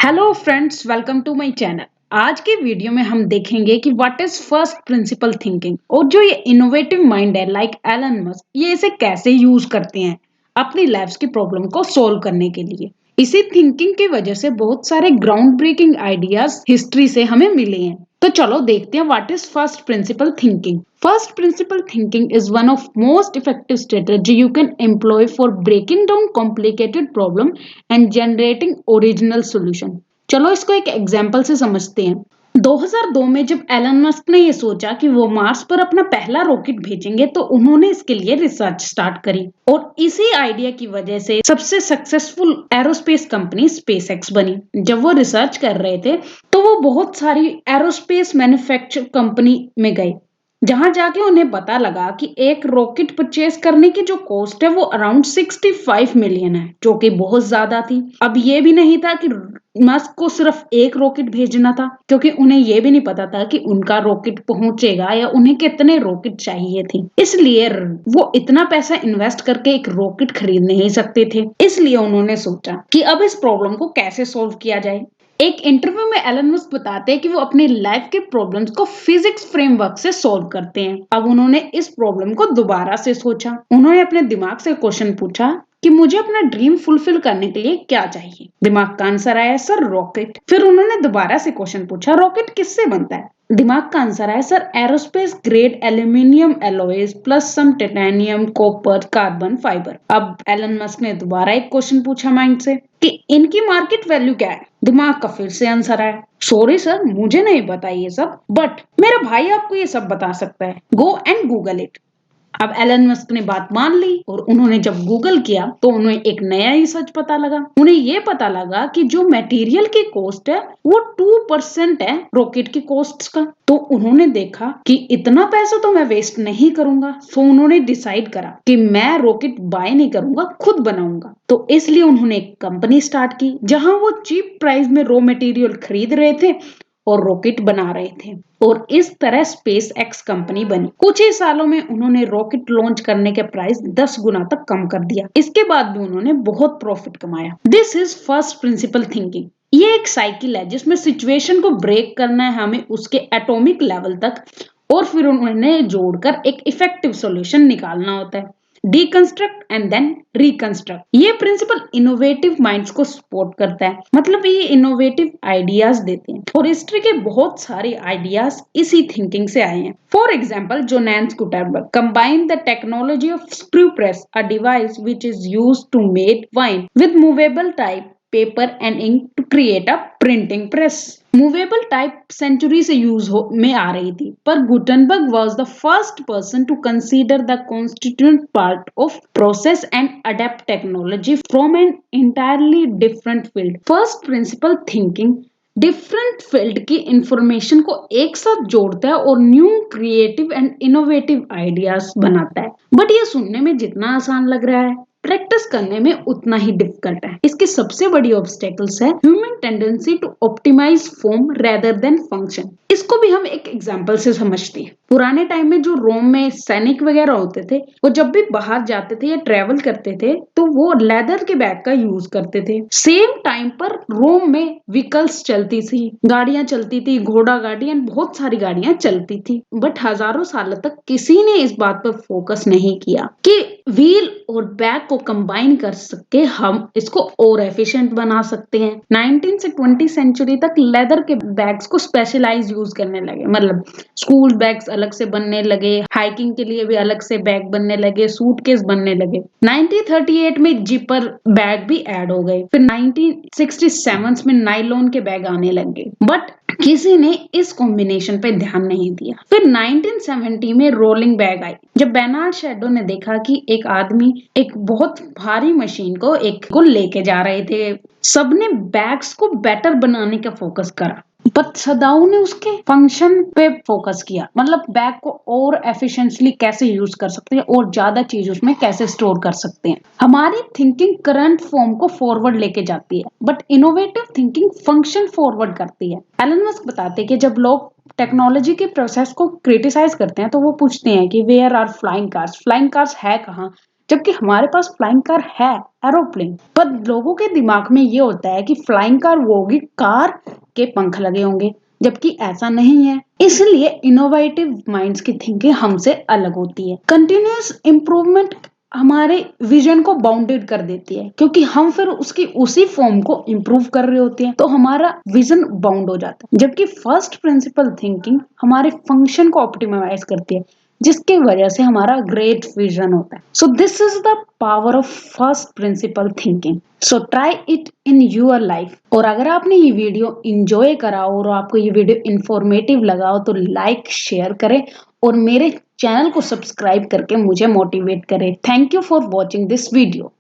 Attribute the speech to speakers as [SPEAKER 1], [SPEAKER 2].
[SPEAKER 1] Hello friends, welcome to my channel. आज के video में हम देखेंगे कि what is first principle thinking और जो ये इनोवेटिव माइंड है लाइक एलन मस्क, ये इसे कैसे यूज करते हैं अपनी लाइफ्स की प्रॉब्लम को सॉल्व करने के लिए। इसी थिंकिंग की वजह से बहुत सारे ग्राउंड ब्रेकिंग आइडियाज हिस्ट्री से हमें मिले हैं। तो चलो देखते हैं what is first principle thinking. First principle thinking is one of most effective strategy you can employ for breaking down complicated problem and generating original solution। चलो इसको एक एग्जांपल से समझते हैं। 2002 में जब एलन मस्क ने ये सोचा कि वो मार्स पर अपना पहला रॉकेट भेजेंगे तो उन्होंने इसके लिए रिसर्च स्टार्ट करी और इसी आइडिया की वजह से सबसे सक्सेसफुल एरोस्पेस कंपनी स्पेसएक्स बनी। जब वो रिसर्च कर रहे थे तो वो बहुत सारी एरोस्पेस मैन्युफैक्चर कंपनी में गए, जहां जाके उन्हें पता लगा कि एक रॉकेट परचेज करने की जो कॉस्ट है वो अराउंड 65 मिलियन है, जो कि बहुत ज्यादा थी। अब ये भी नहीं था कि मस्क को सिर्फ एक रॉकेट भेजना था, क्योंकि उन्हें ये भी नहीं पता था कि उनका रॉकेट पहुंचेगा या उन्हें कितने रॉकेट चाहिए थे। इसलिए वो इतना पैसा इन्वेस्ट करके एक रॉकेट खरीद नहीं सकते थे। इसलिए उन्होंने सोचा कि अब इस प्रॉब्लम को कैसे सोल्व किया जाए। एक इंटरव्यू में एलन मस्क बताते हैं कि वो अपनी लाइफ के प्रॉब्लम्स को फिजिक्स फ्रेमवर्क से सॉल्व करते हैं। अब उन्होंने इस प्रॉब्लम को दोबारा से सोचा। उन्होंने अपने दिमाग से क्वेश्चन पूछा कि मुझे अपना ड्रीम फुलफिल करने के लिए क्या चाहिए। दिमाग का आंसर आया सर रॉकेट। फिर उन्होंने दोबारा से क्वेश्चन पूछा रॉकेट किससे बनता है। दिमाग का आंसर आया sir aerospace grade aluminium alloys plus some titanium copper carbon fibre. अब एलन मस्क ने दोबारा एक क्वेश्चन पूछा माइंड से कि इनकी मार्केट वैल्यू क्या है। दिमाग का फिर से आंसर आया सॉरी सर मुझे नहीं पता ये सब, बट मेरा भाई आपको ये सब बता सकता है, गो एंड गूगल इट। अब एलन मस्क ने बात मान ली और उन्होंने जब गूगल किया तो उन्हें एक नया ही सच पता लगा। उन्हें ये पता लगा कि जो मटेरियल की कॉस्ट है वो 2% है रॉकेट की कॉस्ट का। तो उन्होंने देखा कि इतना पैसा तो मैं वेस्ट नहीं करूंगा। तो उन्होंने डिसाइड करा कि मैं रॉकेट बाय नहीं करूंगा, खुद बनाऊंगा। तो इसलिए उन्होंने एक कंपनी स्टार्ट की जहां वो चीप प्राइस में रॉ मटेरियल खरीद रहे थे और रॉकेट बना रहे थे। और इस तरह स्पेस एक्स कंपनी बनी। कुछ ही सालों में उन्होंने रॉकेट लॉन्च करने के प्राइस 10 गुना तक कम कर दिया। इसके बाद भी उन्होंने बहुत प्रॉफिट कमाया। This is first principle thinking. ये एक साइकिल है जिसमें सिचुएशन को ब्रेक करना है हमें उसके एटॉमिक लेवल तक और फिर उन्हें जोड़कर एक इफेक्टिव सॉल्यूशन निकालना होता है। Deconstruct and then reconstruct. ये प्रिंसिपल इनोवेटिव माइंड्स को सपोर्ट करता है, मतलब ये इनोवेटिव आइडियाज देते हैं और हिस्ट्री के बहुत सारे आइडियाज इसी थिंकिंग से आए हैं। For example Jonas Gutenberg combined the technology of screw press, a device which is used to make wine, with movable type paper and ink to create a printing press. Movable type century से में आ रही थी, पर Gutenberg was the first person to consider the constituent part of process and adapt technology from an entirely different field. First principle thinking different field की information को एक साथ जोड़ता है और new creative and innovative ideas बनाता है। But ये सुनने में जितना आसान लग रहा है, प्रैक्टिस करने में उतना ही डिफिकल्ट है। इसकी सबसे बड़ी ऑब्स्टेकल्स है human tendency to optimise form rather than function. इसको भी हम एक एग्जांपल से समझते हैं। पुराने टाइम में जो रोम में सैनिक वगैरह होते थे, वो जब भी बाहर जाते थे या ट्रेवल करते थे तो वो लेदर के बैग का यूज करते थे। सेम टाइम पर रोम में व्हीकल्स चलती थी, गाड़ियां चलती थी, घोड़ा गाड़ी एंड बहुत सारी गाड़ियां चलती थी। बट हजारों सालों तक किसी ने इस बात पर फोकस नहीं किया कि व्हील और बैग को कंबाइन कर सके हम इसको और एफिशिएंट बना सकते हैं। 19 से 20 सेंचुरी तक लेदर के बैग्स को स्पेशलाइज यूज करने लगे, मतलब स्कूल बैग्स अलग से बनने लगे, हाइकिंग के लिए भी अलग से बैग बनने लगे, सूटकेस बनने लगे। 1938 में जिपर बैग भी ऐड हो गए। फिर 1967 में नाइलॉन के बैग आने लगे, बट किसी ने इस कॉम्बिनेशन पे ध्यान नहीं दिया। फिर 1970 में रोलिंग बैग आई, जब बेनार्ड शैडो ने देखा कि एक आदमी एक बहुत भारी मशीन को लेके जा रहे थे। सबने बैग्स को बेटर बनाने का फोकस करा, बट सदाऊ ने उसके फंक्शन पे फोकस किया, मतलब बैग को और एफिशिएंटली कैसे यूज कर सकते हैं और ज्यादा चीज उसमें कैसे स्टोर कर सकते हैं। हमारी थिंकिंग करंट फॉर्म को फॉरवर्ड लेके जाती है, but innovative thinking function forward करती है। एलन मस्क बताते हैं कि जब लोग टेक्नोलॉजी के प्रोसेस को क्रिटिसाइज करते हैं तो वो पूछते हैं कि where are flying cars. Flying cars है कहाँ, जबकि हमारे पास फ्लाइंग कार है, एरोप्लेन। पर लोगों के दिमाग में ये होता है कि फ्लाइंग कार वो होगी, कार के पंख लगे होंगे, जबकि ऐसा नहीं है। इसलिए इनोवेटिव माइंड्स की थिंकिंग हमसे अलग होती है। कंटिन्यूअस इंप्रूवमेंट हमारे विजन को बाउंडेड कर देती है, क्योंकि हम फिर उसकी उसी फॉर्म को इम्प्रूव कर रहे होते हैं, तो हमारा विजन बाउंड हो जाता है। जबकि फर्स्ट प्रिंसिपल थिंकिंग हमारे फंक्शन को ऑप्टिमाइज करती है, जिसकी वजह से हमारा ग्रेट विजन होता है। So this is the power of first principle thinking. So try it in your life. और अगर आपने ये वीडियो इंजॉय करा हो और आपको ये वीडियो इंफॉर्मेटिव लगा हो तो लाइक शेयर करें और मेरे चैनल को सब्सक्राइब करके मुझे मोटिवेट करें। Thank you for watching this video.